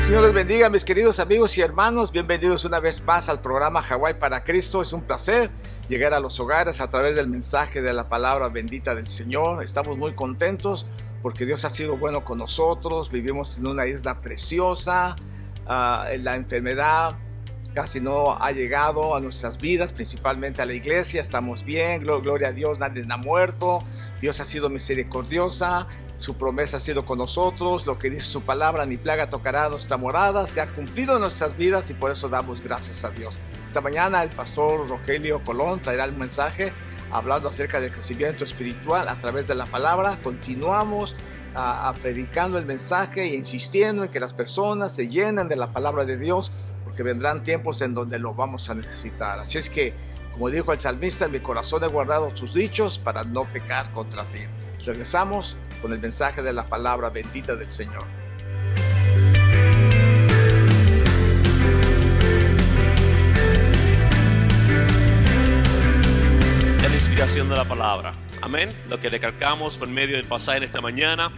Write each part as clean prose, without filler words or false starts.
Señor les bendiga, mis queridos amigos y hermanos. Bienvenidos una vez más al programa Hawái para Cristo. Es un placer llegar a los hogares a través del mensaje de la palabra bendita del Señor. Estamos muy contentos porque Dios ha sido bueno con nosotros. Vivimos en una isla preciosa. La enfermedad casi no ha llegado a nuestras vidas, principalmente a la iglesia. Estamos bien, gloria a Dios, nadie ha muerto. Dios ha sido misericordiosa, su promesa ha sido con nosotros. Lo que dice su palabra, ni plaga tocará nuestra morada, se ha cumplido en nuestras vidas y por eso damos gracias a Dios. Esta mañana el pastor Rogelio Colón traerá el mensaje hablando acerca del crecimiento espiritual a través de la palabra. Continuamos predicando el mensaje e insistiendo en que las personas se llenen de la palabra de Dios, porque vendrán tiempos en donde lo vamos a necesitar. Así es que, como dijo el salmista, en mi corazón he guardado sus dichos para no pecar contra ti. Regresamos con el mensaje de la palabra bendita del Señor. La inspiración de la palabra. Amén. Lo que recalcamos por medio del pasaje de esta mañana.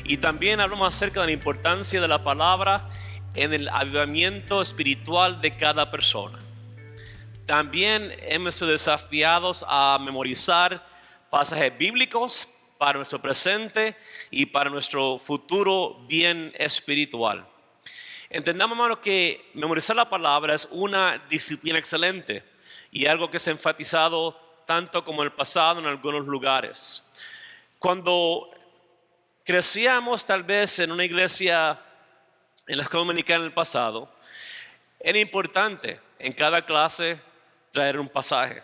Y también hablamos acerca de la importancia de la palabra en el avivamiento espiritual de cada persona. También hemos sido desafiados a memorizar pasajes bíblicos para nuestro presente y para nuestro futuro bien espiritual. Entendamos, hermanos, que memorizar la palabra es una disciplina excelente y algo que se ha enfatizado tanto como en el pasado en algunos lugares. Cuando crecíamos tal vez en una iglesia en la escuela dominicana en el pasado, era importante en cada clase traer un pasaje,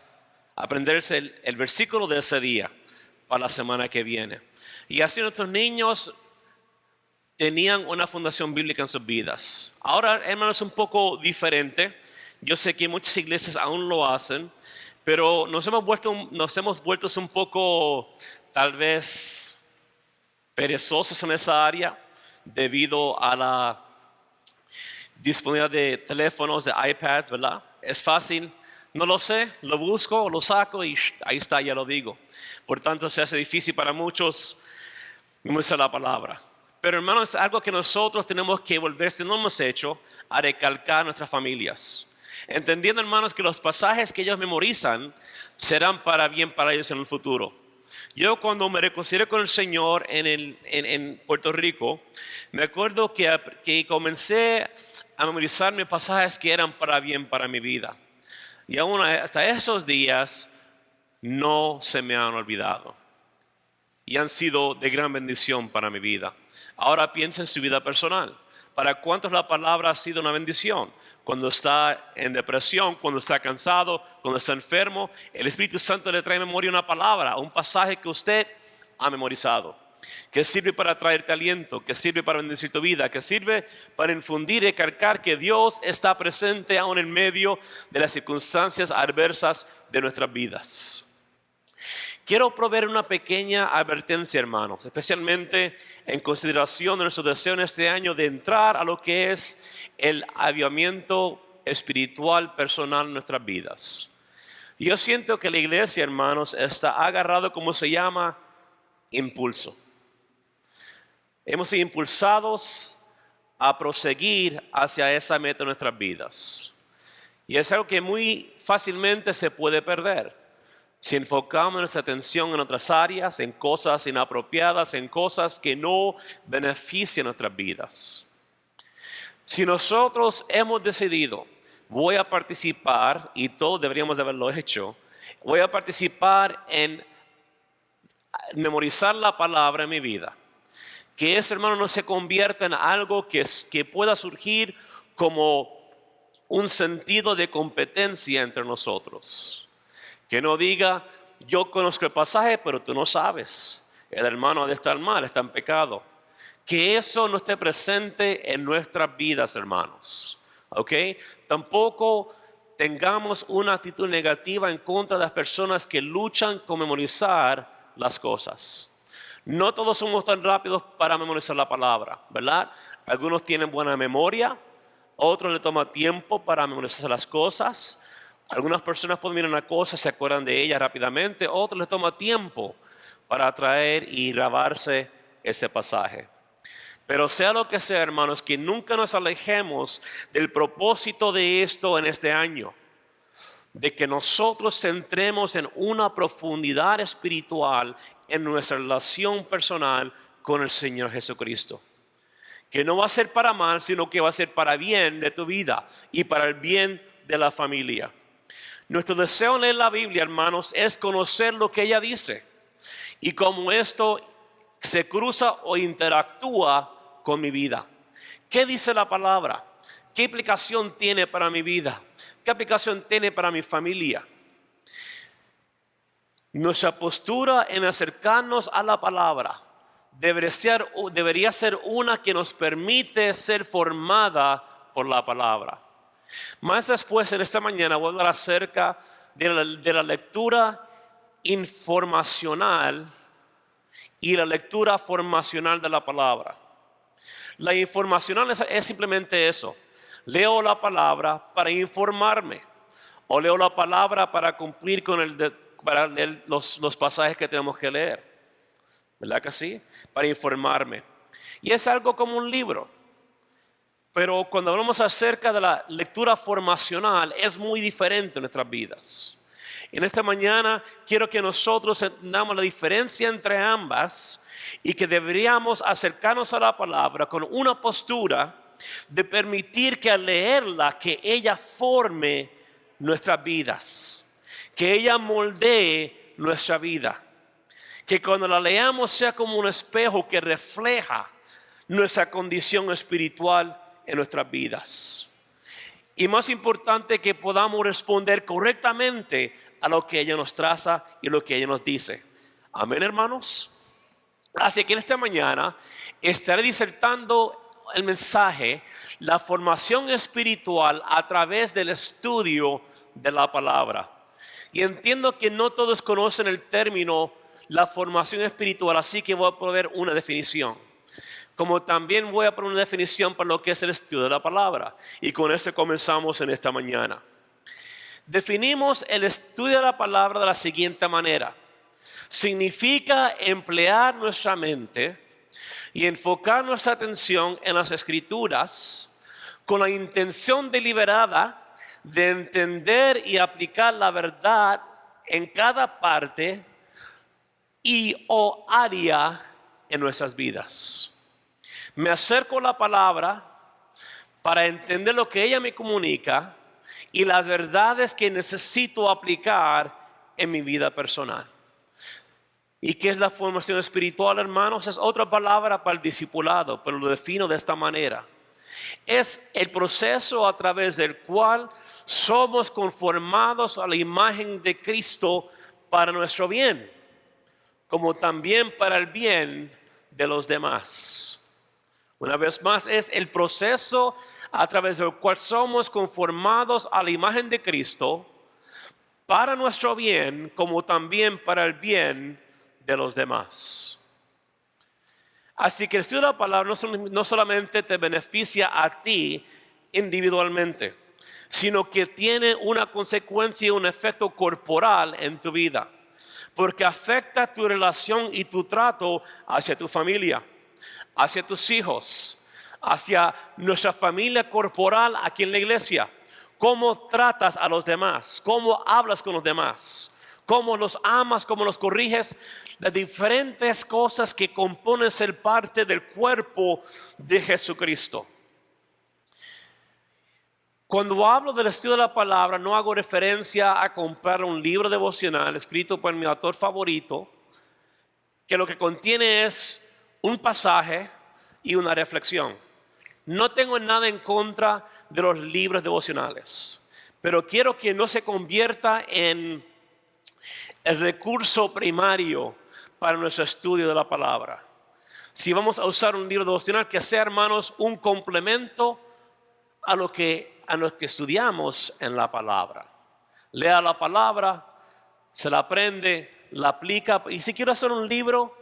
aprenderse el versículo de ese día para la semana que viene. Y así nuestros niños tenían una fundación bíblica en sus vidas. Ahora, hermanos, es un poco diferente. Yo sé que muchas iglesias aún lo hacen, pero nos hemos vuelto un poco, tal vez, perezosos en esa área debido a la disponibilidad de teléfonos, de iPads, ¿verdad? Es fácil. No lo sé, lo busco, lo saco y ahí está, ya lo digo. Por tanto, se hace difícil para muchos memorizar la palabra. Pero hermanos, es algo que nosotros tenemos que volver, si no lo hemos hecho, a recalcar a nuestras familias. Entendiendo, hermanos, que los pasajes que ellos memorizan serán para bien para ellos en el futuro. Yo cuando me reconcilié con el Señor en Puerto Rico, me acuerdo que comencé a memorizarme pasajes que eran para bien para mi vida. Y aún hasta esos días no se me han olvidado. Y han sido de gran bendición para mi vida. Ahora piensa en su vida personal. ¿Para cuántos la palabra ha sido una bendición? Cuando está en depresión, cuando está cansado, cuando está enfermo, el Espíritu Santo le trae a memoria una palabra, un pasaje que usted ha memorizado, que sirve para traerte aliento, que sirve para bendecir tu vida, que sirve para infundir y recalcar que Dios está presente aún en medio de las circunstancias adversas de nuestras vidas. Quiero proveer una pequeña advertencia, hermanos, especialmente en consideración de nuestro deseo en este año de entrar a lo que es el avivamiento espiritual personal en nuestras vidas. Yo siento que la iglesia, hermanos, está agarrado, como se llama, impulso. Hemos sido impulsados a proseguir hacia esa meta en nuestras vidas. Y es algo que muy fácilmente se puede perder si enfocamos nuestra atención en otras áreas, en cosas inapropiadas, en cosas que no benefician nuestras vidas. Si nosotros hemos decidido, voy a participar, y todos deberíamos de haberlo hecho, voy a participar en memorizar la palabra en mi vida, que ese, hermano, no se convierta en algo que pueda surgir como un sentido de competencia entre nosotros. Que no diga, yo conozco el pasaje, pero tú no sabes. El hermano ha de estar mal, está en pecado. Que eso no esté presente en nuestras vidas, hermanos. ¿Ok? Tampoco tengamos una actitud negativa en contra de las personas que luchan con memorizar las cosas. No todos somos tan rápidos para memorizar la palabra, ¿verdad? Algunos tienen buena memoria, otros les toma tiempo para memorizar las cosas. Algunas personas pueden mirar una cosa, se acuerdan de ella rápidamente, otros les toma tiempo para traer y grabarse ese pasaje. Pero sea lo que sea, hermanos, que nunca nos alejemos del propósito de esto en este año. De que nosotros centremos en una profundidad espiritual en nuestra relación personal con el Señor Jesucristo. Que no va a ser para mal, sino que va a ser para bien de tu vida y para el bien de la familia. Nuestro deseo en leer la Biblia, hermanos, es conocer lo que ella dice. Y cómo esto se cruza o interactúa con mi vida. ¿Qué dice la palabra? ¿Qué implicación tiene para mi vida? ¿Qué aplicación tiene para mi familia? Nuestra postura en acercarnos a la palabra debería ser una que nos permite ser formada por la palabra. Más después, en esta mañana, voy a hablar acerca de la lectura informacional y la lectura formacional de la palabra. La informacional es simplemente eso. Leo la palabra para informarme. O leo la palabra para cumplir con para leer los pasajes que tenemos que leer. ¿Verdad que sí? Para informarme. Y es algo como un libro. Pero cuando hablamos acerca de la lectura formacional, es muy diferente en nuestras vidas. En esta mañana quiero que nosotros entendamos la diferencia entre ambas y que deberíamos acercarnos a la palabra con una postura de permitir que al leerla, que ella forme nuestras vidas, que ella moldee nuestra vida, que cuando la leamos sea como un espejo que refleja nuestra condición espiritual en nuestras vidas. Y más importante, que podamos responder correctamente a lo que ella nos traza y lo que ella nos dice. Amén, hermanos. Así que en esta mañana estaré disertando el mensaje, la formación espiritual a través del estudio de la palabra. Y entiendo que no todos conocen el término la formación espiritual, así que voy a poner una definición. Como también voy a poner una definición para lo que es el estudio de la palabra. Y con esto comenzamos en esta mañana. Definimos el estudio de la palabra de la siguiente manera. Significa emplear nuestra mente y enfocar nuestra atención en las Escrituras con la intención deliberada de entender y aplicar la verdad en cada parte y o área en nuestras vidas. Me acerco a la palabra para entender lo que ella me comunica y las verdades que necesito aplicar en mi vida personal. ¿Y qué es la formación espiritual, hermanos? Es otra palabra para el discipulado, pero lo defino de esta manera. Es el proceso a través del cual somos conformados a la imagen de Cristo para nuestro bien, como también para el bien de los demás. Una vez más, es el proceso a través del cual somos conformados a la imagen de Cristo para nuestro bien, como también para el bien de los demás. Así que el estudio de la palabra no solamente te beneficia a ti individualmente, sino que tiene una consecuencia y un efecto corporal en tu vida, porque afecta tu relación y tu trato hacia tu familia, hacia tus hijos, hacia nuestra familia corporal aquí en la iglesia. Cómo tratas a los demás, cómo hablas con los demás, cómo los amas, cómo los corriges, las diferentes cosas que componen ser parte del cuerpo de Jesucristo. Cuando hablo del estudio de la palabra, no hago referencia a comprar un libro devocional escrito por mi autor favorito, que lo que contiene es un pasaje y una reflexión. No tengo nada en contra de los libros devocionales, pero quiero que no se convierta en el recurso primario para nuestro estudio de la palabra. Si vamos a usar un libro devocional, que sea, hermanos, un complemento a lo que estudiamos en la palabra. Lea la palabra, se la aprende, la aplica. Y si quiero hacer un libro,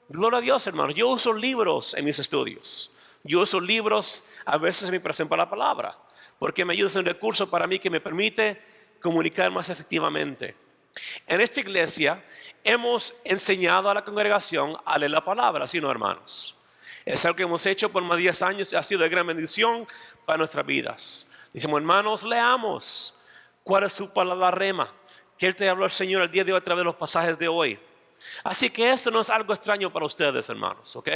gloria a Dios, hermanos. Yo uso libros en mis estudios. Yo uso libros a veces en mi presentación para la palabra, porque me ayuda, es un recurso para mí que me permite comunicar más efectivamente. En esta iglesia hemos enseñado a la congregación a leer la palabra, ¿sí no, hermanos? Es algo que hemos hecho por más de 10 años y ha sido de gran bendición para nuestras vidas. Decimos, hermanos, leamos cuál es su palabra rema. ¿Qué te habló el Señor el día de hoy a través de los pasajes de hoy? Así que esto no es algo extraño para ustedes, hermanos, ¿ok?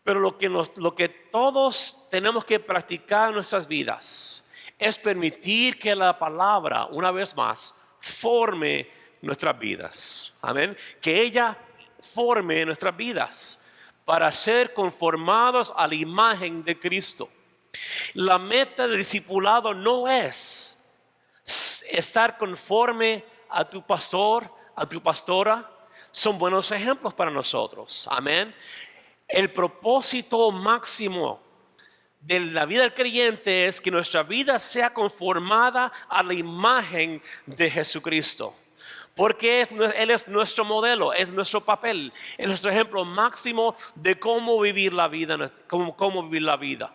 Pero lo que todos tenemos que practicar en nuestras vidas es permitir que la palabra, una vez más, forme nuestras vidas. Amén. Que ella forme nuestras vidas para ser conformados a la imagen de Cristo. La meta del discipulado no es estar conforme a tu pastor, a tu pastora. Son buenos ejemplos para nosotros. Amén. El propósito máximo de la vida del creyente es que nuestra vida sea conformada a la imagen de Jesucristo. Porque Él es nuestro modelo, es nuestro papel, es nuestro ejemplo máximo de cómo vivir la vida, cómo vivir la vida.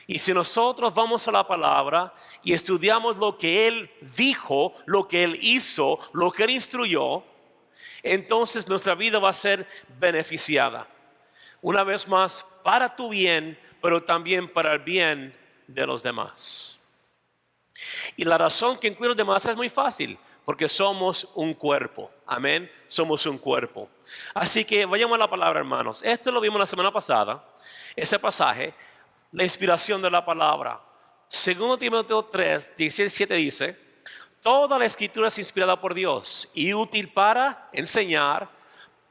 Y si nosotros vamos a la palabra y estudiamos lo que Él dijo, lo que Él hizo, lo que Él instruyó, entonces nuestra vida va a ser beneficiada. Una vez más, para tu bien, pero también para el bien de los demás. Y la razón que incluye a los demás es muy fácil, porque somos un cuerpo. Amén. Somos un cuerpo. Así que vayamos a la palabra, hermanos. Esto lo vimos la semana pasada, ese pasaje, la inspiración de la palabra. Segundo Timoteo 3, 17 dice: toda la escritura es inspirada por Dios y útil para enseñar,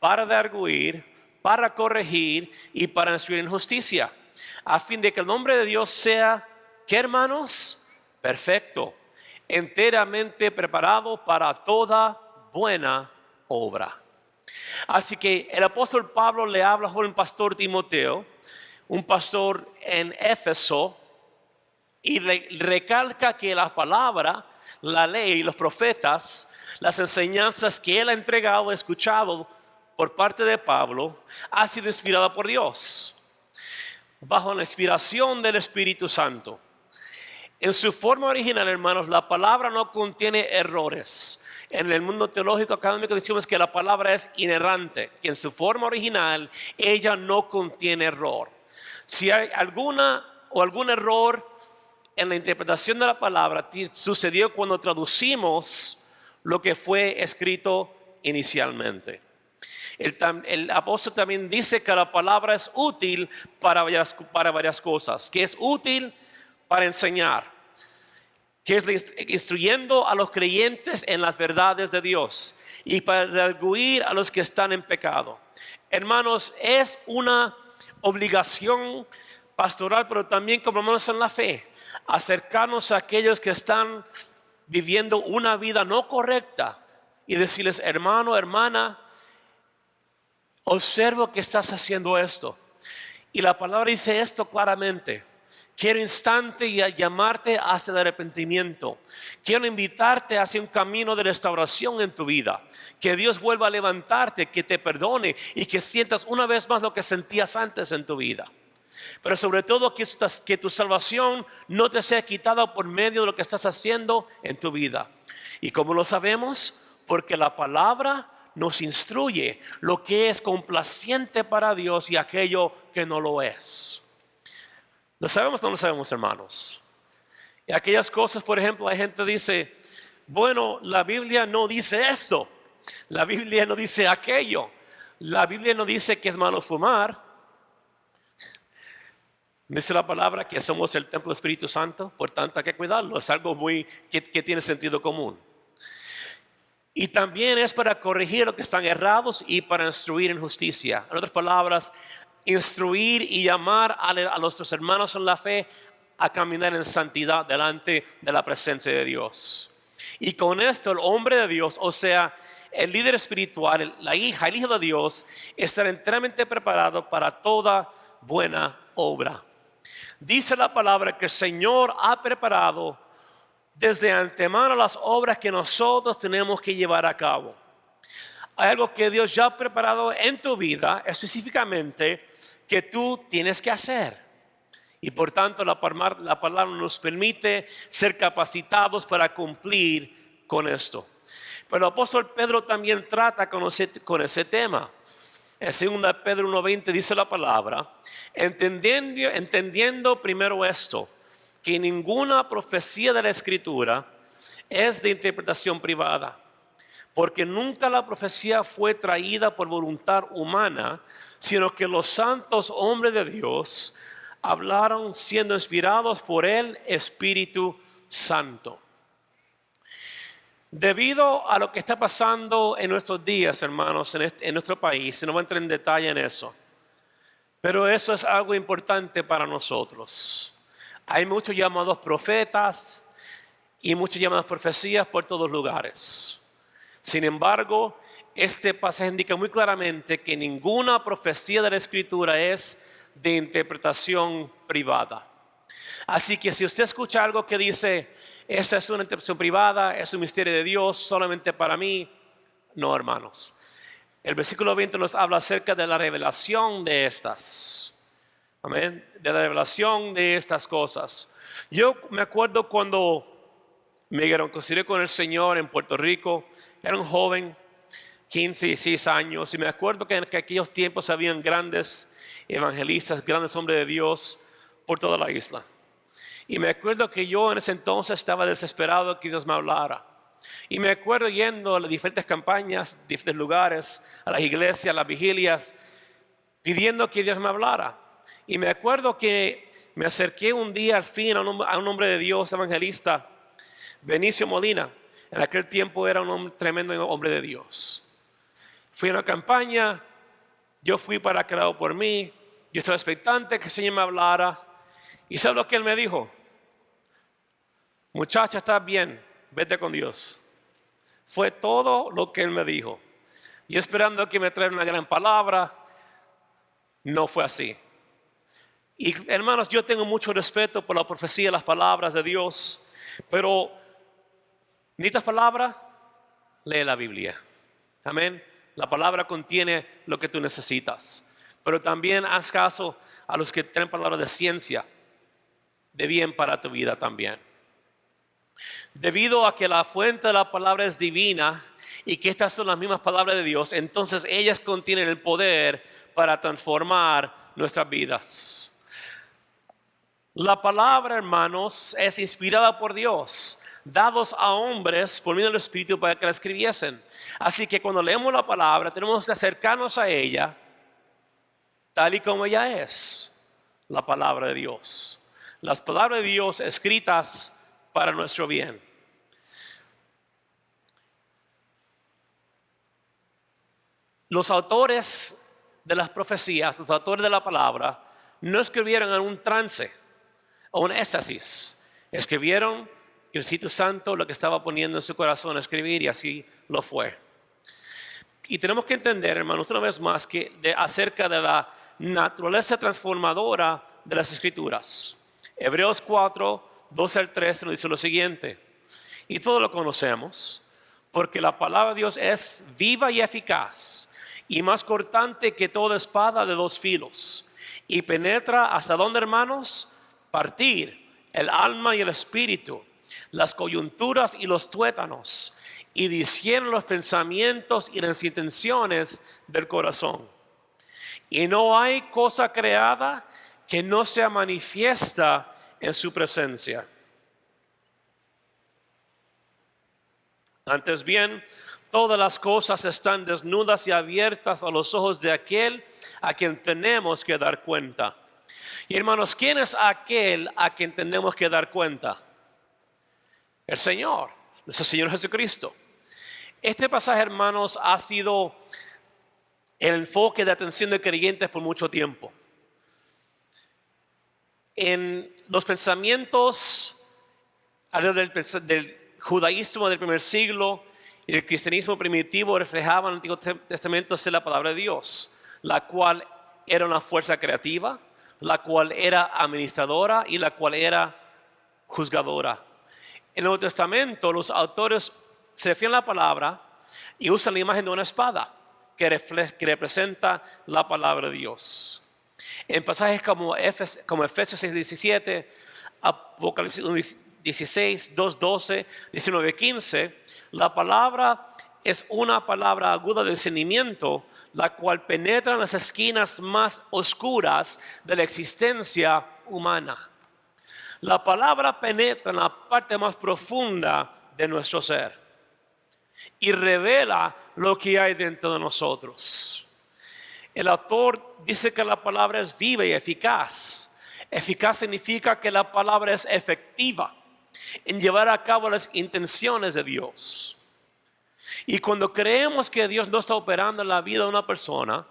para redarguir, para corregir y para instruir en justicia, a fin de que el nombre de Dios sea, ¿qué, hermanos? Perfecto, enteramente preparado para toda buena obra. Así que el apóstol Pablo le habla a un pastor Timoteo, un pastor en Éfeso, y recalca que la palabra, la ley y los profetas, las enseñanzas que él ha entregado, escuchado por parte de Pablo, ha sido inspirada por Dios, bajo la inspiración del Espíritu Santo. En su forma original, hermanos, la palabra no contiene errores. En el mundo teológico académico decimos que la palabra es inerrante, que en su forma original ella no contiene error. Si hay algún error en la interpretación de la palabra, sucedió cuando traducimos lo que fue escrito inicialmente. El apóstol también dice que la palabra es útil para varias cosas, que es útil para enseñar, que es instruyendo a los creyentes en las verdades de Dios y para redarguir a los que están en pecado. Hermanos, es una obligación pastoral, pero también como hermanos en la fe, acercarnos a aquellos que están viviendo una vida no correcta y decirles: hermano, hermana, observo que estás haciendo esto. Y la palabra dice esto claramente: quiero instante y llamarte hacia el arrepentimiento. Quiero invitarte hacia un camino de restauración en tu vida. Que Dios vuelva a levantarte, que te perdone y que sientas una vez más lo que sentías antes en tu vida. Pero sobre todo que tu salvación no te sea quitada por medio de lo que estás haciendo en tu vida. ¿Y cómo lo sabemos? Porque la palabra nos instruye lo que es complaciente para Dios y aquello que no lo es. ¿Lo sabemos o no lo sabemos, hermanos? Y aquellas cosas, por ejemplo, la gente dice: bueno, la Biblia no dice esto, la Biblia no dice aquello, la Biblia no dice que es malo fumar. Dice la palabra que somos el templo del Espíritu Santo, por tanto hay que cuidarlo. Es algo que tiene sentido común. Y también es para corregir los que están errados y para instruir en justicia. En otras palabras, instruir y llamar a nuestros hermanos en la fe a caminar en santidad delante de la presencia de Dios. Y con esto el hombre de Dios, o sea, el líder espiritual, el hijo de Dios, estará enteramente preparado para toda buena obra. Dice la palabra que el Señor ha preparado desde antemano las obras que nosotros tenemos que llevar a cabo. Hay algo que Dios ya ha preparado en tu vida, específicamente, que tú tienes que hacer. Y por tanto la palabra nos permite ser capacitados para cumplir con esto. Pero el apóstol Pedro también trata con ese tema. En 2 Pedro 1:20 dice la palabra, entendiendo primero esto, que ninguna profecía de la Escritura es de interpretación privada, porque nunca la profecía fue traída por voluntad humana, sino que los santos hombres de Dios hablaron siendo inspirados por el Espíritu Santo. Debido a lo que está pasando en nuestros días, hermanos, en nuestro país, no voy a entrar en detalle en eso, pero eso es algo importante para nosotros. Hay muchos llamados profetas y muchas llamadas profecías por todos lugares. Sin embargo, este pasaje indica muy claramente que ninguna profecía de la Escritura es de interpretación privada. Así que si usted escucha algo que dice, esa es una interpretación privada, es un misterio de Dios, solamente para mí, no, hermanos. El versículo 20 nos habla acerca de la revelación de estas. Amén. De la revelación de estas cosas. Yo me acuerdo cuando me reconcilié con el Señor en Puerto Rico. Era un joven, 15, 16 años. Y me acuerdo que en aquellos tiempos habían grandes evangelistas, grandes hombres de Dios por toda la isla. Y me acuerdo que yo en ese entonces estaba desesperado que Dios me hablara. Y me acuerdo yendo a las diferentes campañas, diferentes lugares, a las iglesias, a las vigilias, pidiendo que Dios me hablara. Y me acuerdo que me acerqué un día al fin a un hombre de Dios, evangelista, Benicio Molina. En aquel tiempo era un tremendo hombre de Dios. Fui a una campaña, yo fui para que orara por mí, yo estaba expectante que el Señor me hablara. ¿Y sabe lo que Él me dijo? Muchacha, estás bien, vete con Dios. Fue todo lo que Él me dijo. Yo esperando que me traiga una gran palabra, no fue así. Y hermanos, yo tengo mucho respeto por la profecía, las palabras de Dios, pero ¿necesitas palabra? Lee la Biblia. Amén. La palabra contiene lo que tú necesitas. Pero también haz caso a los que tienen palabras de ciencia, de bien para tu vida también. Debido a que la fuente de la palabra es divina y que estas son las mismas palabras de Dios, entonces ellas contienen el poder para transformar nuestras vidas. La palabra, hermanos, es inspirada por Dios, dados a hombres por medio del Espíritu para que la escribiesen. Así que cuando leemos la palabra tenemos que acercarnos a ella tal y como ella es, la palabra de Dios. Las palabras de Dios escritas para nuestro bien. Los autores de las profecías, los autores de la palabra, no escribieron en un trance o un éxtasis. Escribieron el Espíritu Santo lo que estaba poniendo en su corazón a escribir, y así lo fue. Y tenemos que entender, hermanos, una vez más acerca de la naturaleza transformadora de las Escrituras. Hebreos 4, 12 al 13 nos dice lo siguiente: y todo lo conocemos, porque la palabra de Dios es viva y eficaz, y más cortante que toda espada de dos filos, y penetra hasta donde, hermanos, partir el alma y el espíritu, las coyunturas y los tuétanos, y discierne los pensamientos y las intenciones del corazón. Y no hay cosa creada que no sea manifiesta en su presencia. Antes bien, todas las cosas están desnudas y abiertas a los ojos de aquel a quien tenemos que dar cuenta. Y hermanos, ¿quién es aquel a quien tenemos que dar cuenta? El Señor, nuestro Señor Jesucristo. Este pasaje, hermanos, ha sido el enfoque de atención de creyentes por mucho tiempo. En los pensamientos del judaísmo del primer siglo y el cristianismo primitivo reflejaban en el Antiguo Testamento ser la palabra de Dios, la cual era una fuerza creativa, la cual era administradora y la cual era juzgadora. En el Nuevo Testamento los autores se refieren a la palabra y usan la imagen de una espada que representa la palabra de Dios. En pasajes como Efesios 6:17, Apocalipsis 1:16, 2:12, 19:15, la palabra es una palabra aguda de discernimiento, la cual penetra en las esquinas más oscuras de la existencia humana. La palabra penetra en la parte más profunda de nuestro ser y revela lo que hay dentro de nosotros. El autor dice que la palabra es viva y eficaz. Eficaz significa que la palabra es efectiva en llevar a cabo las intenciones de Dios. Y cuando creemos que Dios no está operando en la vida de una persona,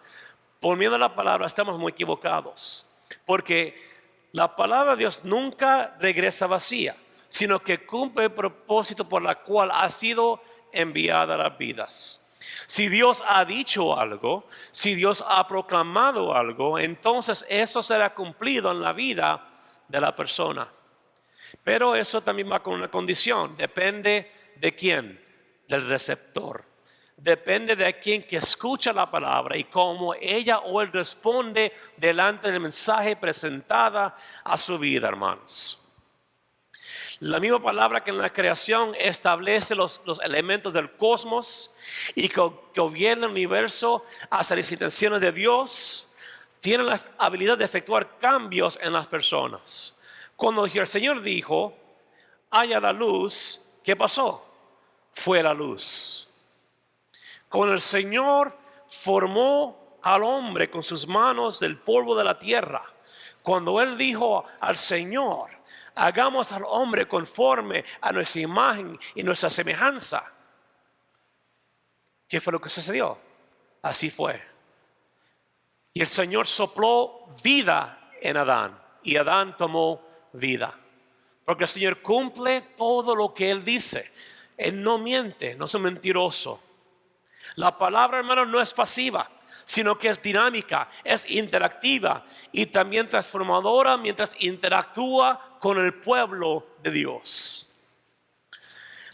por medio de la palabra estamos muy equivocados. Porque la palabra de Dios nunca regresa vacía, sino que cumple el propósito por la cual ha sido enviada a las vidas. Si Dios ha dicho algo, si Dios ha proclamado algo, entonces eso será cumplido en la vida de la persona. Pero eso también va con una condición. Depende de quién, del receptor. Depende de quien que escucha la palabra y cómo ella o él responde delante del mensaje presentada a su vida, hermanos. La misma palabra que en la creación establece los elementos del cosmos y que gobierna el universo hacia las intenciones de Dios, tiene la habilidad de efectuar cambios en las personas. Cuando el Señor dijo, haya la luz, ¿qué pasó? Fue la luz. Cuando el Señor formó al hombre con sus manos del polvo de la tierra, cuando Él dijo al Señor, hagamos al hombre conforme a nuestra imagen y nuestra semejanza, ¿qué fue lo que sucedió? Así fue. Y el Señor sopló vida en Adán y Adán tomó vida. Porque el Señor cumple todo lo que Él dice. Él no miente, no es un mentiroso. La palabra, hermano, no es pasiva, sino que es dinámica, es interactiva y también transformadora mientras interactúa con el pueblo de Dios.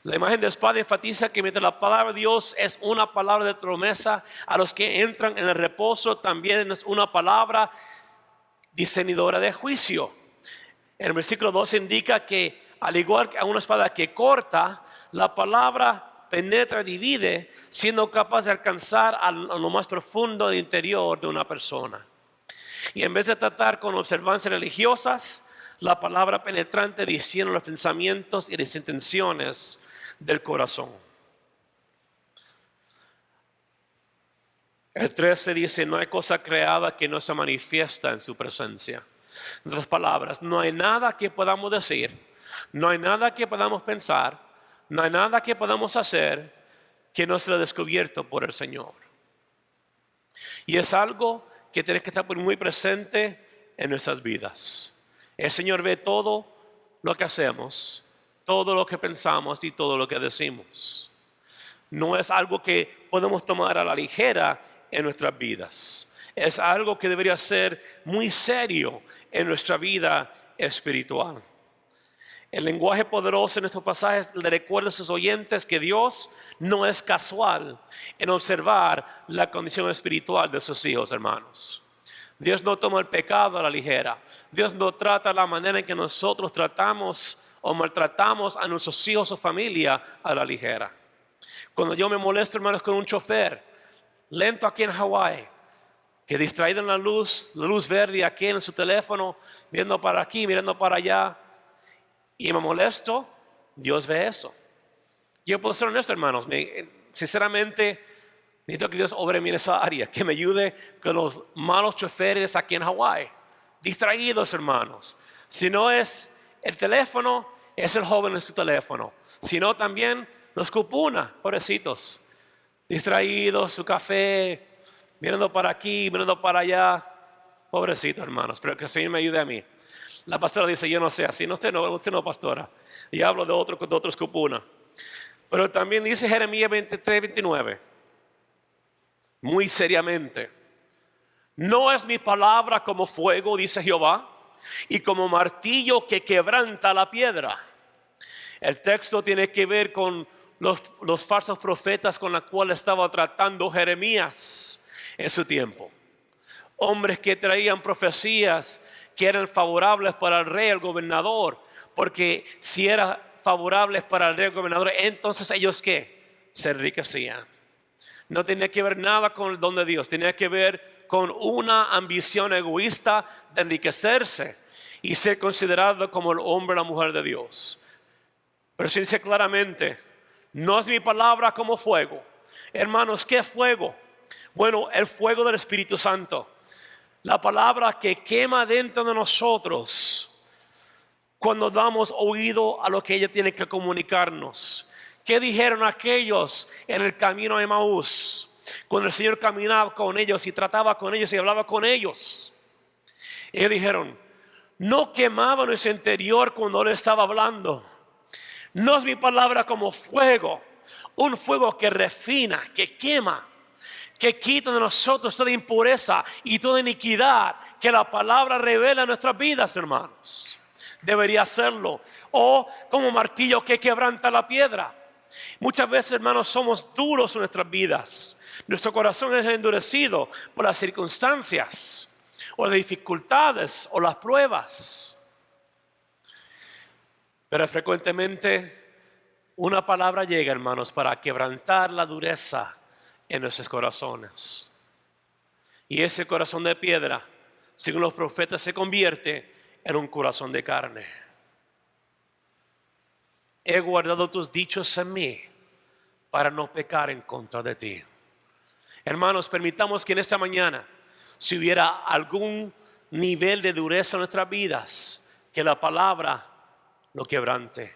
La imagen de espada enfatiza que mientras la palabra de Dios es una palabra de promesa a los que entran en el reposo, también es una palabra discernidora de juicio. En el versículo 2 indica que al igual que a una espada que corta, la palabra penetra y divide, siendo capaz de alcanzar a lo más profundo del interior de una persona. Y en vez de tratar con observancias religiosas, la palabra penetrante discierne los pensamientos y las intenciones del corazón. El 13 dice, no hay cosa creada que no se manifiesta en su presencia. En otras palabras, no hay nada que podamos decir, no hay nada que podamos pensar, no hay nada que podamos hacer que no sea descubierto por el Señor. Y es algo que tiene que estar muy presente en nuestras vidas. El Señor ve todo lo que hacemos, todo lo que pensamos y todo lo que decimos. No es algo que podemos tomar a la ligera en nuestras vidas. Es algo que debería ser muy serio en nuestra vida espiritual. El lenguaje poderoso en estos pasajes le recuerda a sus oyentes que Dios no es casual en observar la condición espiritual de sus hijos, hermanos. Dios no toma el pecado a la ligera. Dios no trata la manera en que nosotros tratamos o maltratamos a nuestros hijos o familia a la ligera. Cuando yo me molesto, hermanos, con un chofer lento aquí en Hawái, que distraído en la luz verde aquí en su teléfono, viendo para aquí, mirando para allá, y me molesto, Dios ve eso. Yo puedo ser honesto, hermanos, sinceramente necesito que Dios obre en mí en esa área, que me ayude con los malos choferes aquí en Hawái, distraídos, hermanos. Si no es el teléfono, es el joven en su teléfono. Si no, también los cupuna, pobrecitos, distraídos, su café, mirando para aquí, mirando para allá, pobrecitos, hermanos. Pero que el Señor me ayude a mí. La pastora dice, yo no sé, así no, usted no, pastora. Y hablo de otros cupuna. Pero también dice Jeremías 23:29, muy seriamente, no es mi palabra como fuego, dice Jehová, y como martillo que quebranta la piedra. El texto tiene que ver con los falsos profetas con los cuales estaba tratando Jeremías en su tiempo. Hombres que traían profecías que eran favorables para el rey, el gobernador, porque si eran favorables para el rey, el gobernador, entonces ellos ¿qué? se enriquecían. No tenía que ver nada con el don de Dios, tenía que ver con una ambición egoísta de enriquecerse y ser considerado como el hombre o la mujer de Dios. Pero se dice claramente, no es mi palabra como fuego. Hermanos, ¿qué fuego? Bueno, el fuego del Espíritu Santo. La palabra que quema dentro de nosotros cuando damos oído a lo que ella tiene que comunicarnos. ¿Qué dijeron aquellos en el camino a Emaús? Cuando el Señor caminaba con ellos y trataba con ellos y hablaba con ellos. Ellos dijeron, no quemaba nuestro interior cuando Él estaba hablando. No es mi palabra como fuego. Un fuego que refina, que quema, que quita de nosotros toda impureza y toda iniquidad que la palabra revela en nuestras vidas, hermanos. Debería hacerlo. O como martillo que quebranta la piedra. Muchas veces, hermanos, somos duros en nuestras vidas. Nuestro corazón es endurecido por las circunstancias o las dificultades o las pruebas. Pero frecuentemente una palabra llega, hermanos, para quebrantar la dureza en nuestros corazones. Y ese corazón de piedra, según los profetas, se convierte en un corazón de carne. He guardado tus dichos en mí para no pecar en contra de ti. Hermanos, permitamos que en esta mañana, si hubiera algún nivel de dureza en nuestras vidas, que la palabra lo quebrante.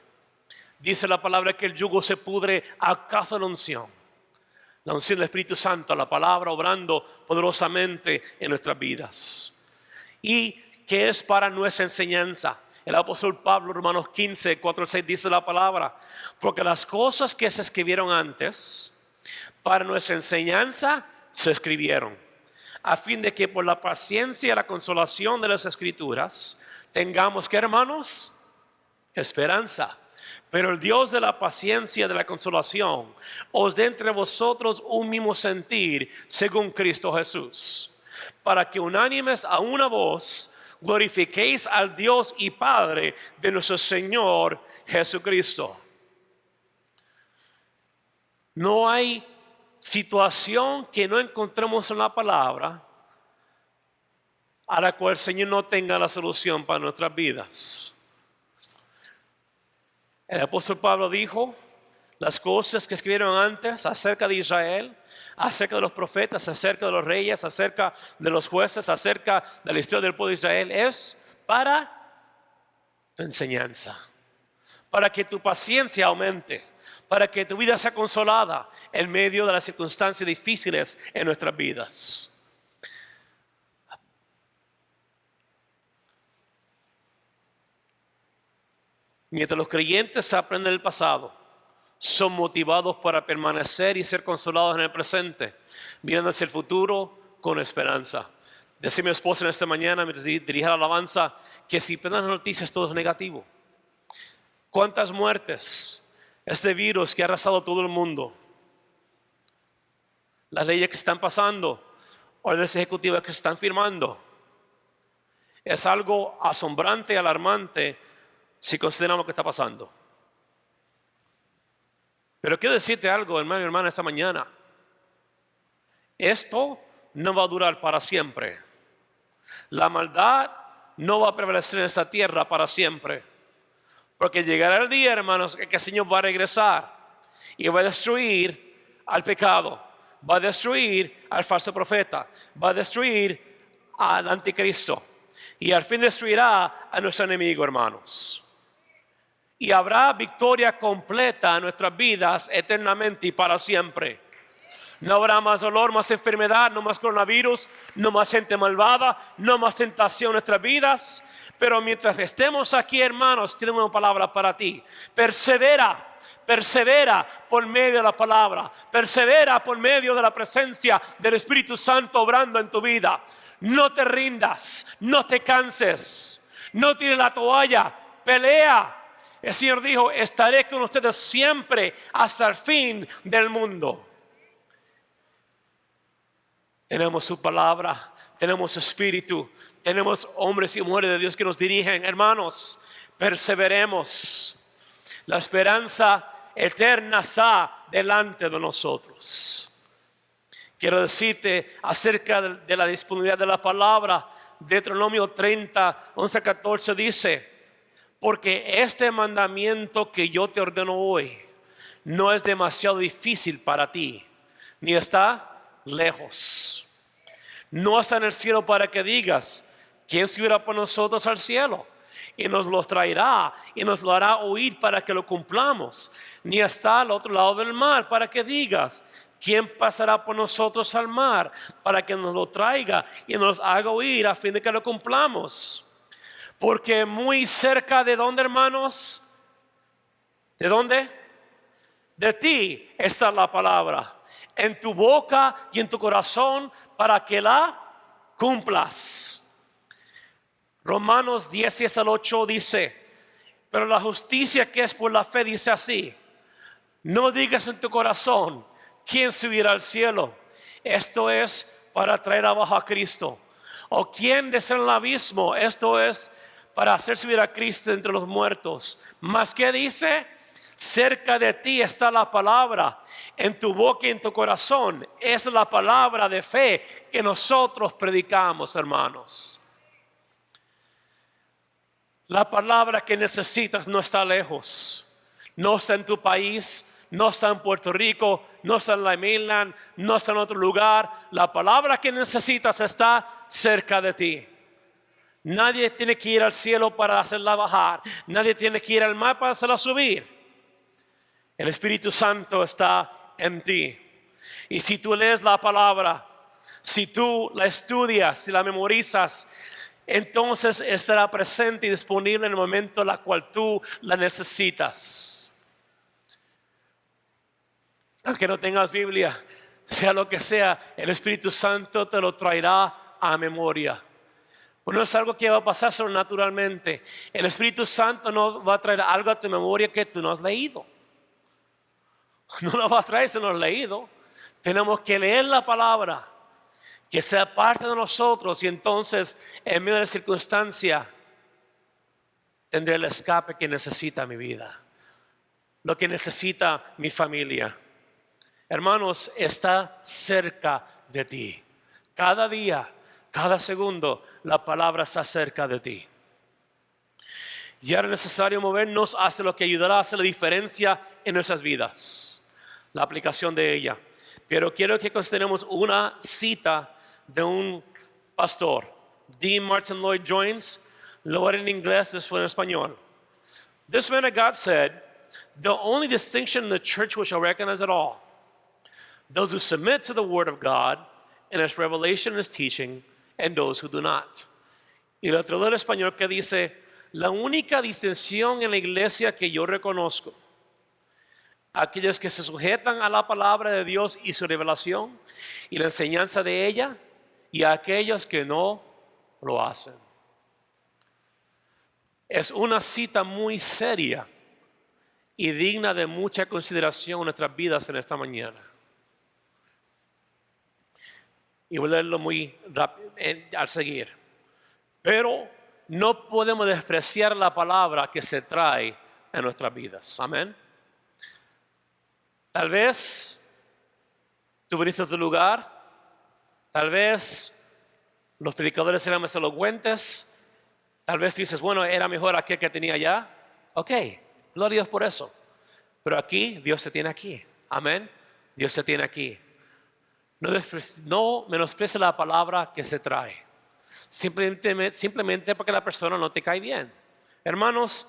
Dice la palabra que el yugo se pudre a causa de la unción. La unción del Espíritu Santo, la palabra obrando poderosamente en nuestras vidas. Y que es para nuestra enseñanza. El apóstol Pablo, Romanos 15, 4 al 6, dice la palabra, porque las cosas que se escribieron antes, para nuestra enseñanza, se escribieron, a fin de que por la paciencia y la consolación de las Escrituras, tengamos, ¿qué, hermanos? Esperanza. Pero el Dios de la paciencia y de la consolación, os dé entre vosotros un mismo sentir, según Cristo Jesús, para que unánimes a una voz, glorifiquéis al Dios y Padre de nuestro Señor Jesucristo. No hay situación que no encontremos en la palabra a la cual el Señor no tenga la solución para nuestras vidas. El apóstol Pablo dijo las cosas que escribieron antes acerca de Israel, acerca de los profetas, acerca de los reyes, acerca de los jueces, acerca de la historia del pueblo de Israel, es para tu enseñanza, para que tu paciencia aumente, para que tu vida sea consolada en medio de las circunstancias difíciles en nuestras vidas. Mientras los creyentes aprenden el pasado, son motivados para permanecer y ser consolados en el presente, mirando hacia el futuro con esperanza. Decía mi esposa en esta mañana, mientras dirigía la alabanza, que si ven las noticias todo es negativo. ¿Cuántas muertes? Este virus que ha arrasado todo el mundo. Las leyes que están pasando, órdenes ejecutivas que se están firmando. Es algo asombrante y alarmante si consideramos lo que está pasando. Pero quiero decirte algo, hermano y hermana, esta mañana. Esto no va a durar para siempre. La maldad no va a prevalecer en esta tierra para siempre. Porque llegará el día, hermanos, que el Señor va a regresar y va a destruir al pecado, va a destruir al falso profeta, va a destruir al anticristo y al fin destruirá a nuestro enemigo, hermanos. Y habrá victoria completa en nuestras vidas eternamente y para siempre. No habrá más dolor, más enfermedad, no más coronavirus, no más gente malvada, no más tentación en nuestras vidas. Pero mientras estemos aquí, hermanos, tenemos una palabra para ti. Persevera, persevera por medio de la palabra. Persevera por medio de la presencia del Espíritu Santo obrando en tu vida. No te rindas, no te canses, no tires la toalla, pelea. El Señor dijo, estaré con ustedes siempre hasta el fin del mundo. Tenemos su palabra, tenemos su espíritu, tenemos hombres y mujeres de Dios que nos dirigen. Hermanos, perseveremos. La esperanza eterna está delante de nosotros. Quiero decirte acerca de la disponibilidad de la palabra. Deuteronomio 30, 11, 14 dice: porque este mandamiento que yo te ordeno hoy no es demasiado difícil para ti, ni está lejos. No está en el cielo para que digas: ¿quién subirá por nosotros al cielo? Y nos lo traerá y nos lo hará oír para que lo cumplamos. Ni está al otro lado del mar para que digas: ¿quién pasará por nosotros al mar para que nos lo traiga y nos haga oír a fin de que lo cumplamos? Porque muy cerca de ¿dónde, hermanos? ¿De dónde? De ti está la palabra, en tu boca y en tu corazón, para que la cumplas. Romanos 10, 8 dice: pero la justicia que es por la fe dice así: no digas en tu corazón: ¿quién subirá al cielo? Esto es para traer abajo a Cristo. ¿O quién descenderá en el abismo? Esto es para hacer subir a Cristo entre los muertos. Mas ¿qué dice? Cerca de ti está la palabra, en tu boca y en tu corazón. Es la palabra de fe que nosotros predicamos, hermanos. La palabra que necesitas no está lejos. No está en tu país, no está en Puerto Rico, no está en la mainland, no está en otro lugar. La palabra que necesitas está cerca de ti. Nadie tiene que ir al cielo para hacerla bajar. Nadie tiene que ir al mar para hacerla subir. El Espíritu Santo está en ti. Y si tú lees la palabra, si tú la estudias, si la memorizas, entonces estará presente y disponible en el momento en el cual tú la necesitas. Aunque no tengas Biblia, sea lo que sea, el Espíritu Santo te lo traerá a memoria. Pues no es algo que va a pasar sobrenaturalmente. El Espíritu Santo no va a traer algo a tu memoria que tú no has leído. No lo va a traer si no has leído. Tenemos que leer la palabra, que sea parte de nosotros, y entonces en medio de la circunstancia tendré el escape que necesita mi vida, lo que necesita mi familia. Hermanos, está cerca de ti. Cada día, cada segundo, la palabra está cerca de ti. Y ahora es necesario movernos hacia lo que ayudará a hacer la diferencia en nuestras vidas, la aplicación de ella. Pero quiero que consideremos una cita de un pastor, D. Martin Lloyd Jones. Lo haré en inglés, después en español. This man of God said, the only distinction in the church which I recognize at all, those who submit to the word of God and its revelation and its teaching, and those who do not. Y lo traductor español que dice: la única distinción en la iglesia que yo reconozco, aquellos que se sujetan a la palabra de Dios y su revelación y la enseñanza de ella, y a aquellos que no lo hacen. Es una cita muy seria y digna de mucha consideración en nuestras vidas en esta mañana. Y voy a leerlo muy rápido al seguir. Pero no podemos despreciar la palabra que se trae en nuestras vidas. Amén. Tal vez tú viniste a tu lugar. Tal vez los predicadores eran más elocuentes. Tal vez dices: bueno, era mejor aquel que tenía allá. Ok, gloria a Dios por eso. Pero aquí, Dios te tiene aquí. Amén. Dios te tiene aquí. No menosprecies la palabra que se trae. Simplemente porque la persona no te cae bien. Hermanos,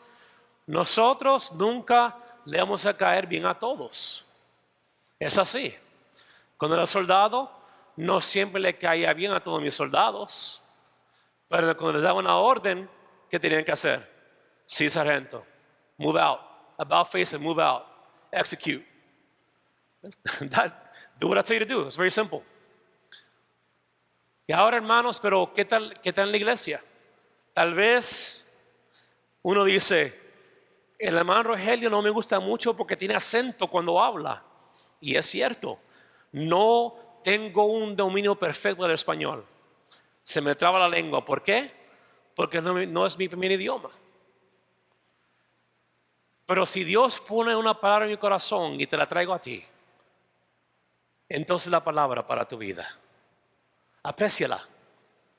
nosotros nunca le vamos a caer bien a todos. Es así. Cuando era soldado, no siempre le caía bien a todos mis soldados. Pero cuando les daba una orden, ¿qué tenían que hacer? Sí, sargento. Move out. About face and move out. Execute. Do what I tell you to do. It's very simple. Y ahora, hermanos, pero ¿qué tal en la iglesia? Tal vez uno dice: el hermano Rogelio no me gusta mucho porque tiene acento cuando habla. Y es cierto. No tengo un dominio perfecto del español. Se me traba la lengua. ¿Por qué? Porque no es mi primer idioma. Pero si Dios pone una palabra en mi corazón y te la traigo a ti, entonces la palabra para tu vida. Apréciala.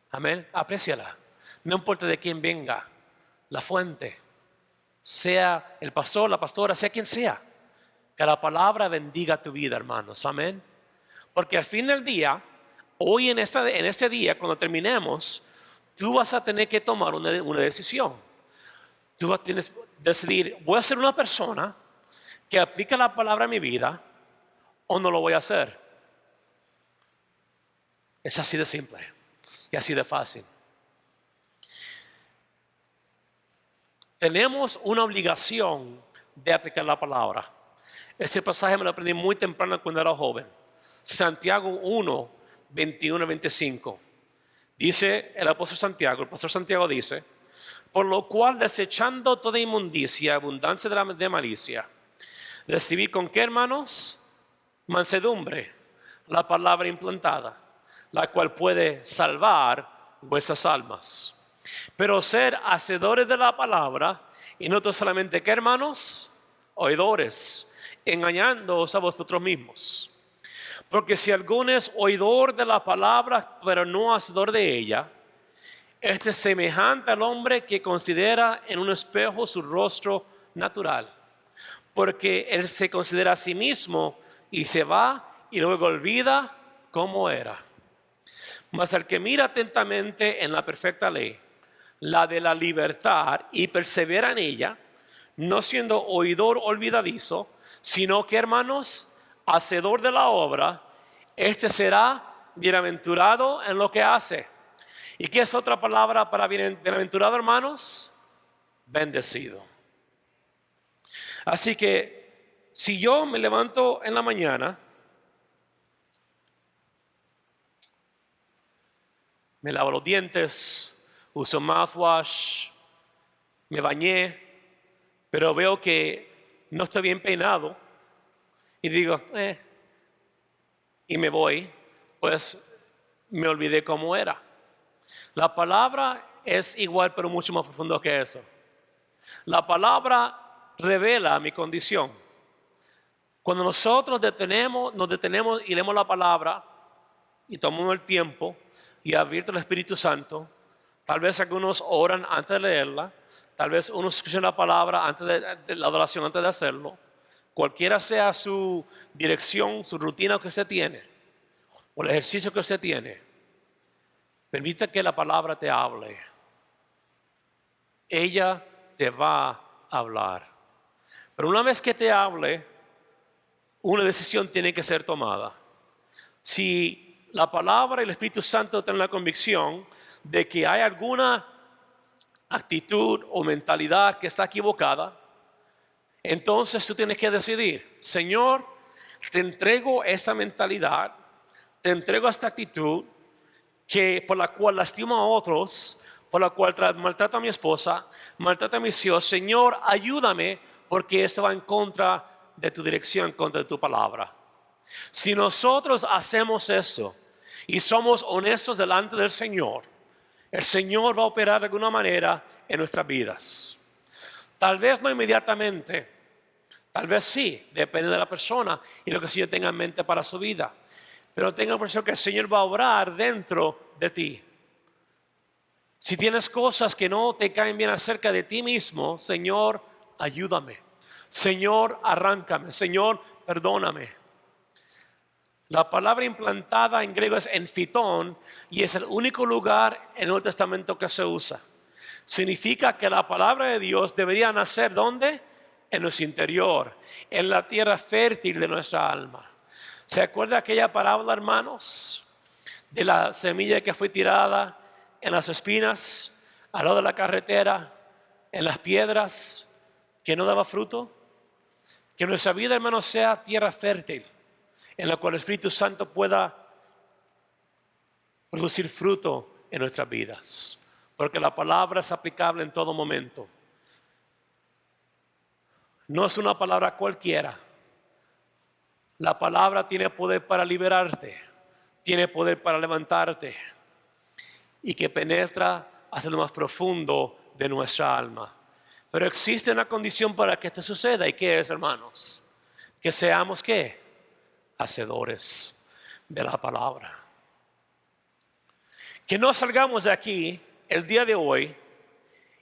Amén. Apréciala. No importa de quién venga la fuente, sea el pastor, la pastora, sea quien sea. Que la palabra bendiga tu vida, hermanos. Amén. Porque al fin del día, hoy en este día, cuando terminemos, tú vas a tener que tomar una decisión. Tú vas a tener que decidir, ¿voy a ser una persona que aplica la palabra a mi vida o no lo voy a hacer? Es así de simple y así de fácil. Tenemos una obligación de aplicar la palabra. Este pasaje me lo aprendí muy temprano cuando era joven. Santiago 1, 21 a 25. Dice el apóstol Santiago, el pastor Santiago dice: por lo cual, desechando toda inmundicia, abundancia de malicia, recibid con qué, hermanos, mansedumbre, la palabra implantada, la cual puede salvar vuestras almas. Pero ser hacedores de la palabra, y no solamente qué, hermanos, oidores, engañándoos a vosotros mismos. Porque si alguno es oidor de la palabra, pero no hacedor de ella, este es semejante al hombre que considera en un espejo su rostro natural. Porque él se considera a sí mismo y se va y luego olvida cómo era. Mas el que mira atentamente en la perfecta ley, la de la libertad, y persevera en ella, no siendo oidor olvidadizo, sino que, hermanos, hacedor de la obra, este será bienaventurado en lo que hace. ¿Y qué es otra palabra para bienaventurado, hermanos? Bendecido. Así que si yo me levanto en la mañana, me lavo los dientes, uso mouthwash, me bañé, pero veo que no estoy bien peinado y digo, y me voy, pues me olvidé cómo era. La palabra es igual, pero mucho más profundo que eso. La palabra revela mi condición. Cuando nosotros nos detenemos y leemos la palabra y tomamos el tiempo y abierto el Espíritu Santo, tal vez algunos oran antes de leerla, tal vez unos escuchan la palabra antes de la adoración, antes de hacerlo. Cualquiera sea su dirección, su rutina que usted tiene, o el ejercicio que usted tiene, permita que la palabra te hable. Ella te va a hablar. Pero una vez que te hable, una decisión tiene que ser tomada. Si la palabra y el Espíritu Santo tienen la convicción de que hay alguna actitud o mentalidad que está equivocada, entonces tú tienes que decidir: Señor, te entrego esta mentalidad, te entrego esta actitud por la cual lastimo a otros, por la cual maltrato a mi esposa, maltrato a mis hijos. Señor, ayúdame, porque esto va en contra de tu dirección, en contra de tu palabra. Si nosotros hacemos eso y somos honestos delante del Señor, el Señor va a operar de alguna manera en nuestras vidas. Tal vez no inmediatamente, tal vez sí, depende de la persona y lo que el Señor tenga en mente para su vida. Pero tenga la impresión que el Señor va a obrar dentro de ti. Si tienes cosas que no te caen bien acerca de ti mismo, Señor, ayúdame. Señor, arráncame. Señor, perdóname. La palabra implantada en griego es enfitón y es el único lugar en el Nuevo Testamento que se usa. Significa que la palabra de Dios debería nacer ¿dónde? En nuestro interior, en la tierra fértil de nuestra alma. ¿Se acuerda aquella parábola, hermanos? De la semilla que fue tirada en las espinas, al lado de la carretera, en las piedras, que no daba fruto. Que nuestra vida, hermanos, sea tierra fértil, en la cual el Espíritu Santo pueda producir fruto en nuestras vidas. Porque la palabra es aplicable en todo momento. No es una palabra cualquiera. La palabra tiene poder para liberarte, tiene poder para levantarte y que penetra hasta lo más profundo de nuestra alma. Pero existe una condición para que esto suceda. ¿Y qué es, hermanos? Que seamos ¿qué? Hacedores. de la palabra. Que no salgamos de aquí el día de hoy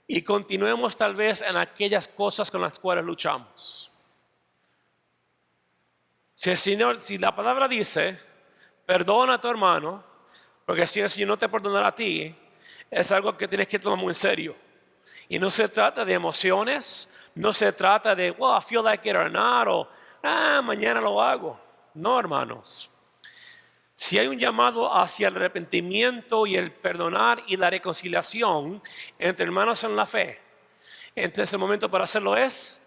y continuemos tal vez en aquellas cosas con las cuales luchamos. Si la palabra dice, perdona a tu hermano, porque si el Señor no te perdonará a ti, es algo que tienes que tomar muy en serio. Y no se trata de emociones, no se trata de, well, I feel like it or not, o mañana lo hago. No, hermanos. Si hay un llamado hacia el arrepentimiento y el perdonar y la reconciliación entre hermanos en la fe, entonces el momento para hacerlo es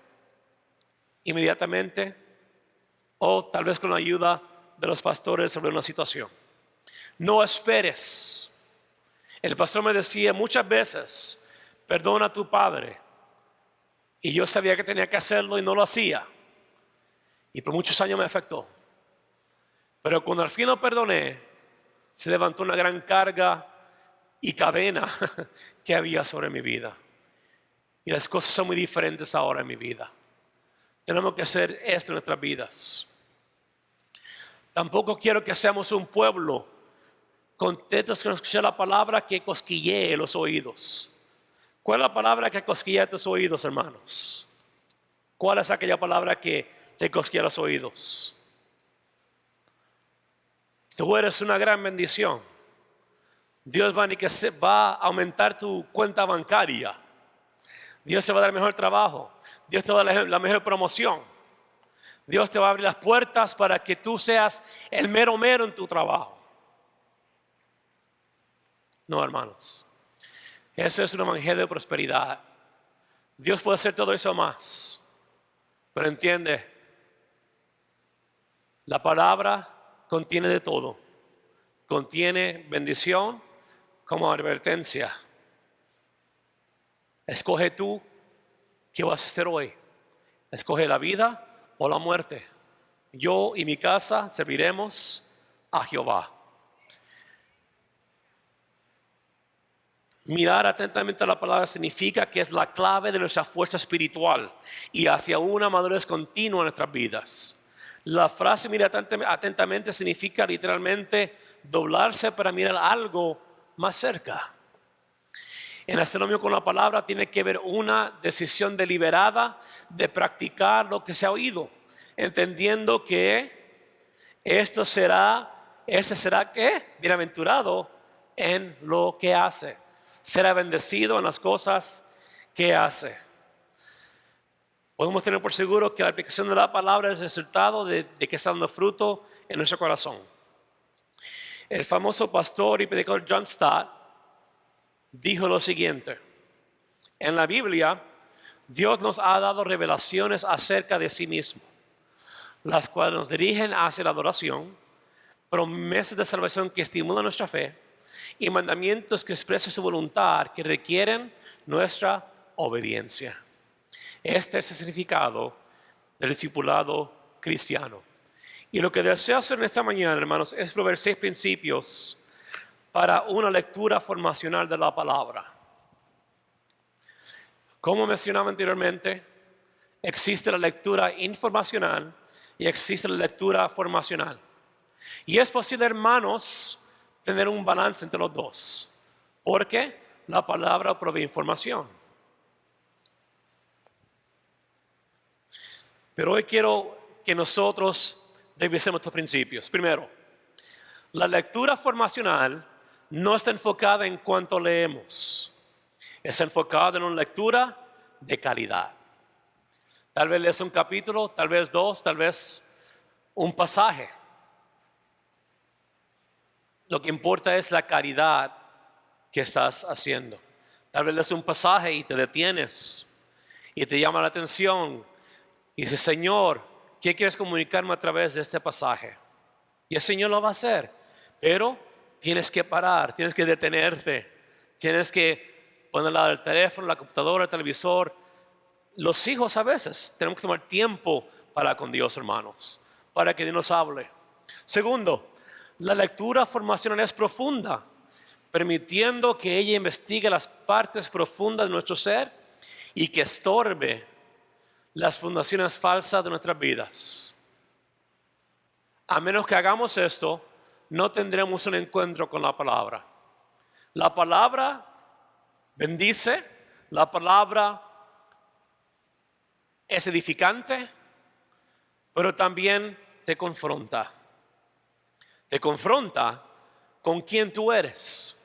inmediatamente o tal vez con la ayuda de los pastores sobre una situación. No esperes. El pastor me decía muchas veces, perdona a tu padre. Y yo sabía que tenía que hacerlo y no lo hacía. Y por muchos años me afectó. Pero cuando al fin lo perdoné, se levantó una gran carga y cadena que había sobre mi vida. Y las cosas son muy diferentes ahora en mi vida. Tenemos que hacer esto en nuestras vidas. Tampoco quiero que seamos un pueblo contentos con escuchar la palabra que cosquillee los oídos. ¿Cuál es la palabra que cosquillea tus oídos, hermanos? ¿Cuál es aquella palabra que te cosquillea los oídos? Tú eres una gran bendición. Dios va a aumentar tu cuenta bancaria. Dios te va a dar el mejor trabajo. Dios te va a dar la mejor promoción. Dios te va a abrir las puertas para que tú seas el mero mero en tu trabajo. No, hermanos. Eso es un evangelio de prosperidad. Dios puede hacer todo eso más. Pero entiende, la palabra contiene de todo. Contiene bendición como advertencia. Escoge tú qué vas a hacer hoy. Escoge la vida o la muerte. Yo y mi casa serviremos a Jehová. Mirar atentamente a la palabra significa que es la clave de nuestra fuerza espiritual y hacia una madurez continua en nuestras vidas. La frase mirar atentamente significa literalmente doblarse para mirar algo más cerca. En hacer lo mismo con la palabra tiene que haber una decisión deliberada de practicar lo que se ha oído, entendiendo que ese será ¿qué? Bienaventurado en lo que hace. Será bendecido en las cosas que hace. Podemos tener por seguro que la aplicación de la palabra es el resultado de que está dando fruto en nuestro corazón. El famoso pastor y predicador John Stott dijo lo siguiente: en la Biblia, Dios nos ha dado revelaciones acerca de sí mismo, las cuales nos dirigen hacia la adoración, promesas de salvación que estimulan nuestra fe y mandamientos que expresan su voluntad que requieren nuestra obediencia. Este es el significado del discipulado cristiano. Y lo que deseo hacer en esta mañana, hermanos, es proveer 6 principios para una lectura formacional de la palabra. Como mencionaba anteriormente, existe la lectura informacional y existe la lectura formacional. Y es posible, hermanos, tener un balance entre los dos, porque la palabra provee información. Pero hoy quiero que nosotros revisemos estos principios. Primero, la lectura formacional no está enfocada en cuánto leemos. Está enfocada en una lectura de calidad. Tal vez lees un capítulo, tal vez 2, tal vez un pasaje. Lo que importa es la calidad que estás haciendo. Tal vez lees un pasaje y te detienes y te llama la atención y dices: Señor, ¿qué quieres comunicarme a través de este pasaje? Y el Señor lo va a hacer, pero tienes que parar, tienes que detenerte, tienes que poner el teléfono, la computadora, el televisor. Los hijos a veces tenemos que tomar tiempo para con Dios, hermanos, para que Dios nos hable. Segundo, la lectura formacional es profunda, permitiendo que ella investigue las partes profundas de nuestro ser y que estorbe las fundaciones falsas de nuestras vidas. A menos que hagamos esto, no tendremos un encuentro con la palabra. La palabra bendice, la palabra es edificante, pero también te confronta. Te confronta con quién tú eres.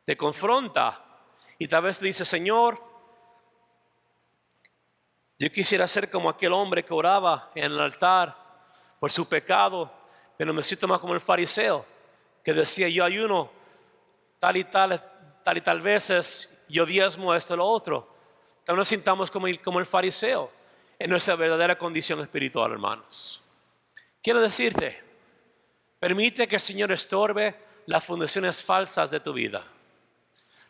Te confronta y tal vez te dice, Señor, yo quisiera ser como aquel hombre que oraba en el altar por su pecado, pero me siento más como el fariseo que decía, yo ayuno tal y tal veces, yo diezmo esto y lo otro. También nos sintamos como el fariseo en nuestra verdadera condición espiritual, hermanos. Quiero decirte, permite que el Señor estorbe las fundaciones falsas de tu vida.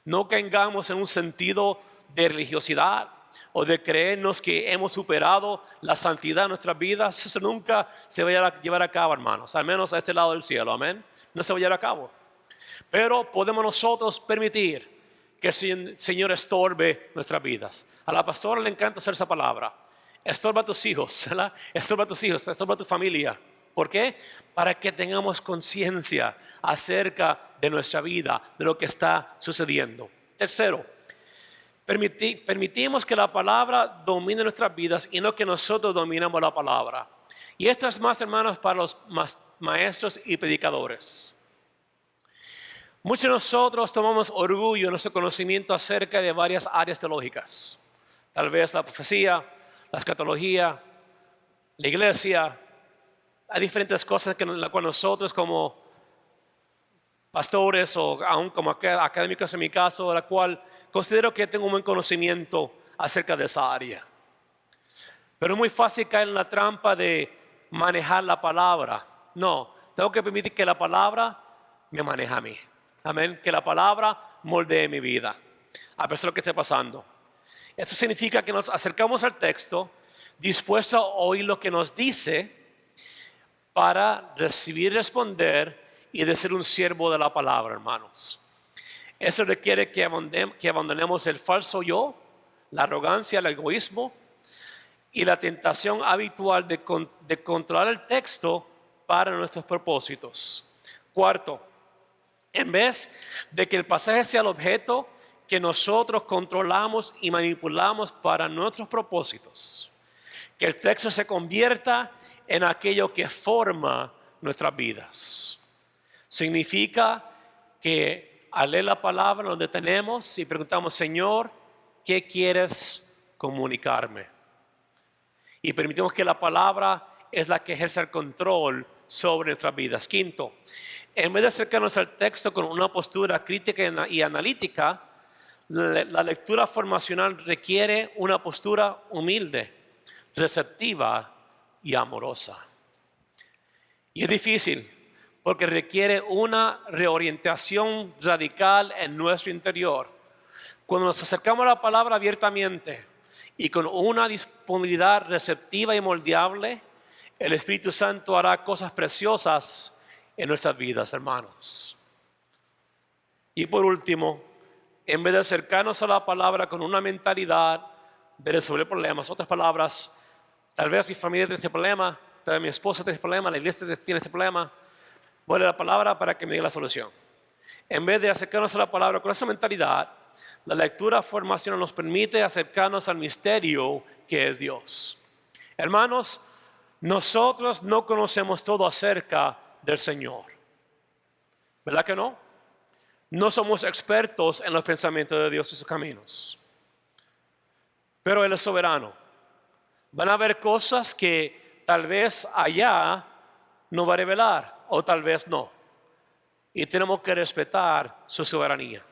No caigamos en un sentido de religiosidad o de creernos que hemos superado la santidad en nuestras vidas. Eso nunca se va a llevar a cabo, hermanos, al menos a este lado del cielo, amén. No se va a llevar a cabo. Pero podemos nosotros permitir que el Señor estorbe nuestras vidas. A la pastora le encanta hacer esa palabra. Estorba a tus hijos, ¿verdad? Estorba a tus hijos, estorba a tu familia. ¿Por qué? Para que tengamos conciencia acerca de nuestra vida, de lo que está sucediendo. Tercero, permitimos que la palabra domine nuestras vidas y no que nosotros dominamos la palabra. Y esto es más, hermanos, para los maestros y predicadores. Muchos de nosotros tomamos orgullo en nuestro conocimiento acerca de varias áreas teológicas. Tal vez la profecía, la escatología, la iglesia. Hay diferentes cosas en las cuales nosotros como pastores o aún como académicos en mi caso, la cual considero que tengo un buen conocimiento acerca de esa área. Pero es muy fácil caer en la trampa de manejar la palabra. No, tengo que permitir que la palabra me maneje a mí. Amén, que la palabra moldee mi vida, a pesar de lo que esté pasando. Esto significa que nos acercamos al texto dispuestos a oír lo que nos dice para recibir y responder y de ser un siervo de la palabra, hermanos. Eso requiere que abandonemos el falso yo, la arrogancia, el egoísmo y la tentación habitual de controlar el texto para nuestros propósitos. Cuarto, en vez de que el pasaje sea el objeto que nosotros controlamos y manipulamos para nuestros propósitos, que el texto se convierta en aquello que forma nuestras vidas. Significa que al leer la palabra nos detenemos y preguntamos, Señor, ¿qué quieres comunicarme? Y permitimos que la palabra es la que ejerce el control sobre nuestras vidas. Quinto, en vez de acercarnos al texto con una postura crítica y analítica, la lectura formacional requiere una postura humilde, receptiva y amorosa. Y es difícil porque requiere una reorientación radical en nuestro interior. Cuando nos acercamos a la palabra abiertamente y con una disponibilidad receptiva y moldeable, el Espíritu Santo hará cosas preciosas en nuestras vidas, hermanos. Y por último, en vez de acercarnos a la palabra con una mentalidad de resolver problemas, otras palabras, tal vez mi familia tiene este problema, tal vez mi esposa tiene este problema, la iglesia tiene este problema, voy a leer la palabra para que me diga la solución. En vez de acercarnos a la palabra con esa mentalidad, la lectura formacional nos permite acercarnos al misterio que es Dios. Hermanos, nosotros no conocemos todo acerca del Señor. ¿Verdad que no? No somos expertos en los pensamientos de Dios y sus caminos. Pero Él es soberano. Van a haber cosas que tal vez allá no va a revelar o tal vez no. Y tenemos que respetar su soberanía.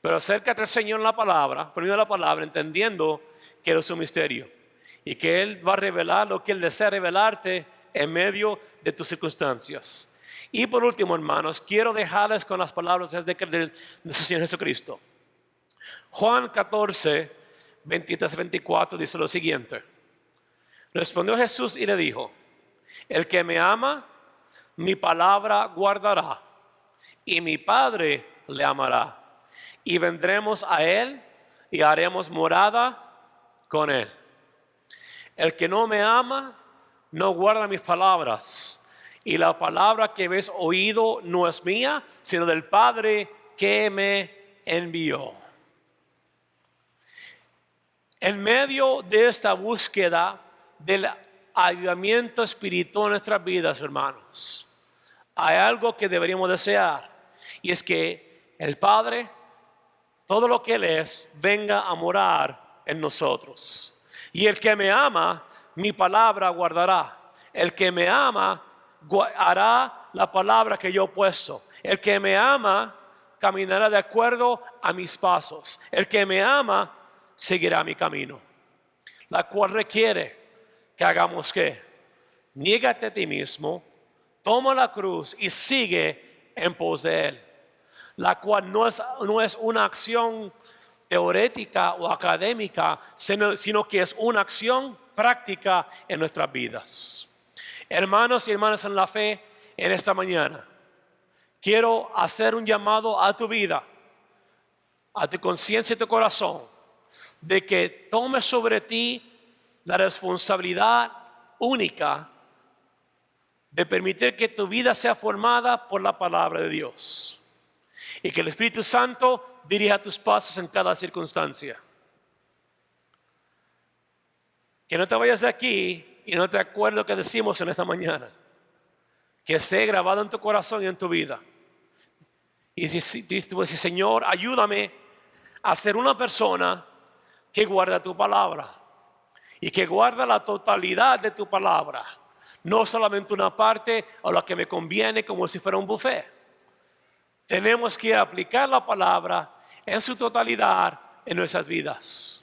Pero acércate al Señor en la palabra, por medio de la palabra, entendiendo que es un misterio. Y que Él va a revelar lo que Él desea revelarte en medio de tus circunstancias. Y por último, hermanos, quiero dejarles con las palabras de nuestro Señor Jesucristo. Juan 14, 23-24 dice lo siguiente. Respondió Jesús y le dijo, el que me ama, mi palabra guardará, y mi Padre le amará. Y vendremos a Él y haremos morada con Él. El que no me ama, no guarda mis palabras, y la palabra que habéis oído no es mía, sino del Padre que me envió. En medio de esta búsqueda del avivamiento espiritual en nuestras vidas, hermanos, hay algo que deberíamos desear, y es que el Padre, todo lo que Él es, venga a morar en nosotros. Y el que me ama, mi palabra guardará. El que me ama, hará la palabra que yo he puesto. El que me ama, caminará de acuerdo a mis pasos. El que me ama, seguirá mi camino. La cual requiere que hagamos ¿qué? Niégate a ti mismo, toma la cruz y sigue en pos de Él. La cual no es una acción teorética o académica, sino que es una acción práctica en nuestras vidas. Hermanos y hermanas en la fe, en esta mañana quiero hacer un llamado a tu vida, a tu conciencia y tu corazón, de que tomes sobre ti la responsabilidad única de permitir que tu vida sea formada por la palabra de Dios, y que el Espíritu Santo dirija tus pasos en cada circunstancia. Que no te vayas de aquí y no te acuerdes lo que decimos en esta mañana. Que esté grabado en tu corazón y en tu vida. Y si tú dices, Señor, ayúdame a ser una persona que guarda tu palabra y que guarda la totalidad de tu palabra, no solamente una parte o la que me conviene como si fuera un buffet. Tenemos que aplicar la palabra en su totalidad en nuestras vidas.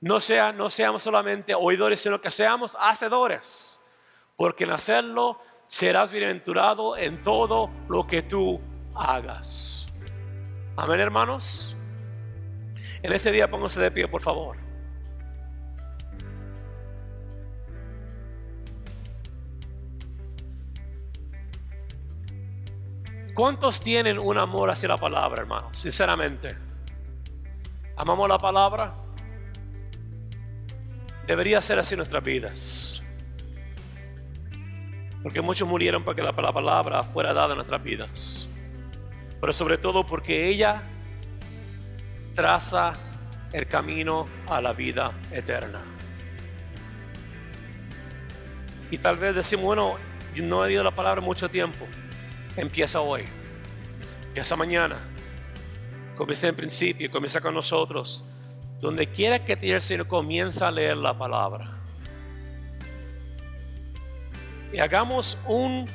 No seamos solamente oidores, sino que seamos hacedores, porque en hacerlo serás bienaventurado en todo lo que tú hagas. Amén, hermanos. En este día pónganse de pie, por favor. ¿Cuántos tienen un amor hacia la palabra, hermanos? Sinceramente, ¿amamos la palabra? Debería ser así en nuestras vidas, porque muchos murieron para que la palabra fuera dada en nuestras vidas, pero sobre todo porque ella traza el camino a la vida eterna. Y tal vez decimos, bueno, yo no he leído la palabra mucho tiempo. Empieza hoy, empieza mañana, comienza en principio, comienza con nosotros. Donde quiera que el Señor comienza a leer la palabra, y hagamos un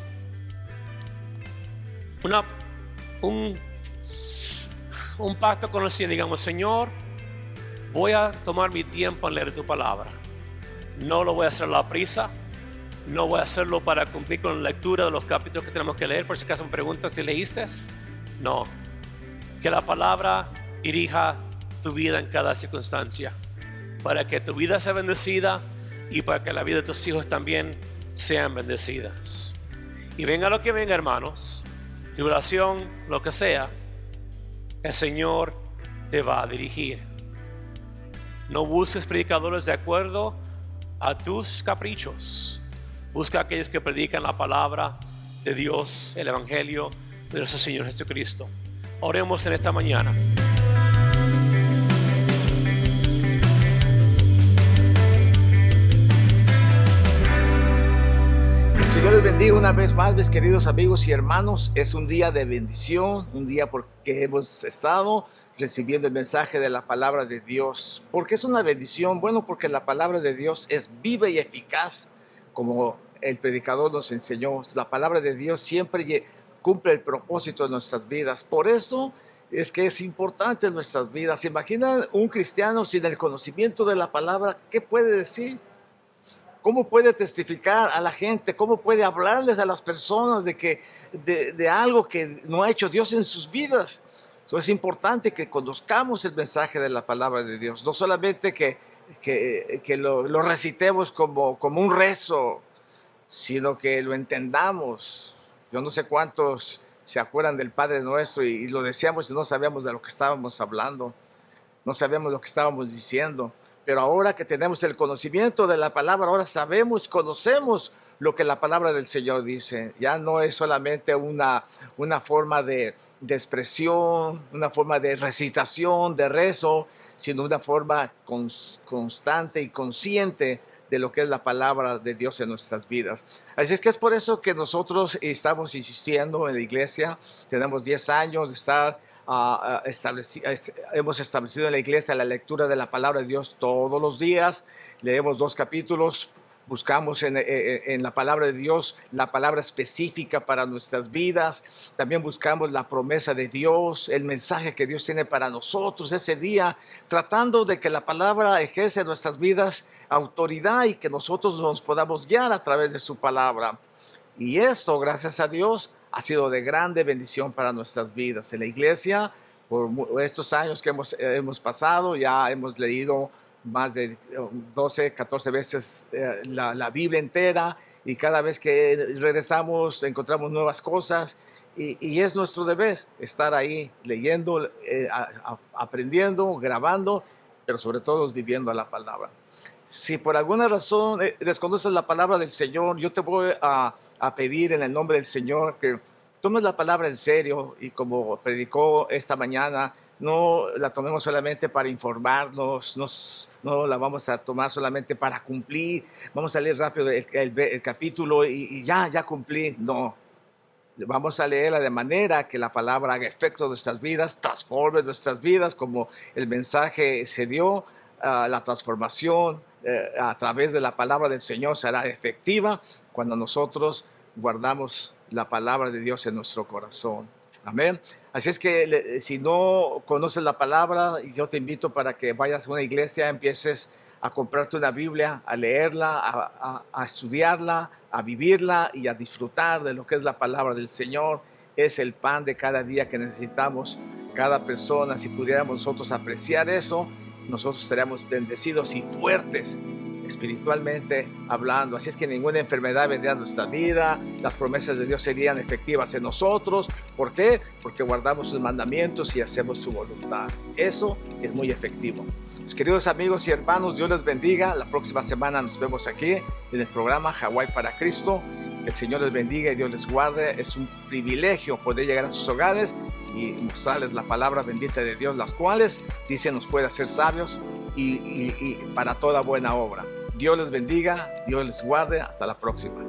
pacto con el Señor. Digamos, Señor, voy a tomar mi tiempo en leer tu palabra. No lo voy a hacer a la prisa. No voy a hacerlo para cumplir con la lectura de los capítulos que tenemos que leer. Por si acaso me preguntan si leíste. No. Que la palabra dirija tu vida en cada circunstancia, para que tu vida sea bendecida y para que la vida de tus hijos también sean bendecidas. Y venga lo que venga, hermanos, tribulación, lo que sea, el Señor te va a dirigir. No busques predicadores de acuerdo a tus caprichos. Busca a aquellos que predican la palabra de Dios, el evangelio de nuestro Señor Jesucristo. Oremos en esta mañana. Señor les bendiga una vez más, mis queridos amigos y hermanos. Es un día de bendición, un día porque hemos estado recibiendo el mensaje de la palabra de Dios. ¿Por qué es una bendición? Bueno, porque la palabra de Dios es viva y eficaz, como el predicador nos enseñó. La palabra de Dios siempre cumple el propósito de nuestras vidas. Por eso es que es importante en nuestras vidas. ¿Se imaginan un cristiano sin el conocimiento de la palabra? ¿Qué puede decir? ¿Cómo puede testificar a la gente? ¿Cómo puede hablarles a las personas de algo que no ha hecho Dios en sus vidas? So, es importante que conozcamos el mensaje de la palabra de Dios. No solamente que lo recitemos como un rezo, sino que lo entendamos. Yo no sé cuántos se acuerdan del Padre Nuestro y lo decíamos y no sabíamos de lo que estábamos hablando. No sabíamos lo que estábamos diciendo. Pero ahora que tenemos el conocimiento de la palabra, ahora sabemos, conocemos lo que la palabra del Señor dice. Ya no es solamente una forma de expresión, una forma de recitación, de rezo, sino una forma constante y consciente de lo que es la palabra de Dios en nuestras vidas. Así es que es por eso que nosotros estamos insistiendo en la iglesia. Tenemos 10 años de estar hemos establecido en la iglesia la lectura de la palabra de Dios todos los días. Leemos 2 capítulos. Buscamos en la palabra de Dios la palabra específica para nuestras vidas. También buscamos la promesa de Dios, el mensaje que Dios tiene para nosotros ese día, tratando de que la palabra ejerce en nuestras vidas autoridad y que nosotros nos podamos guiar a través de su palabra. Y esto, gracias a Dios, ha sido de grande bendición para nuestras vidas. En la iglesia, por estos años que hemos pasado, ya hemos leído más de 12, 14 veces la Biblia entera, y cada vez que regresamos encontramos nuevas cosas, y es nuestro deber estar ahí leyendo, aprendiendo, grabando, pero sobre todo viviendo la palabra. Si por alguna razón desconoces la palabra del Señor, yo te voy a pedir en el nombre del Señor que tomes la palabra en serio, y como predicó esta mañana, no la tomemos solamente para informarnos, no la vamos a tomar solamente para cumplir. Vamos a leer rápido el capítulo y ya cumplí. No, vamos a leerla de manera que la palabra haga efecto en nuestras vidas, transforme nuestras vidas, como el mensaje se dio. La transformación a través de la palabra del Señor será efectiva cuando nosotros guardamos la palabra de Dios en nuestro corazón. Amén. Así es que si no conoces la palabra, yo te invito para que vayas a una iglesia, empieces a comprarte una Biblia, a leerla, a estudiarla, a vivirla y a disfrutar de lo que es la palabra del Señor. Es el pan de cada día que necesitamos cada persona. Si pudiéramos nosotros apreciar eso, nosotros estaríamos bendecidos y fuertes espiritualmente hablando. Así es que ninguna enfermedad vendría a nuestra vida. Las promesas de Dios serían efectivas en nosotros. ¿Por qué? Porque guardamos sus mandamientos y hacemos su voluntad. Eso es muy efectivo. Mis queridos amigos y hermanos, Dios les bendiga. La próxima semana nos vemos aquí en el programa Hawái para Cristo. Que el Señor les bendiga y Dios les guarde. Es un privilegio poder llegar a sus hogares y mostrarles la palabra bendita de Dios, las cuales, dice, nos puede hacer sabios y para toda buena obra. Dios les bendiga, Dios les guarde. Hasta la próxima.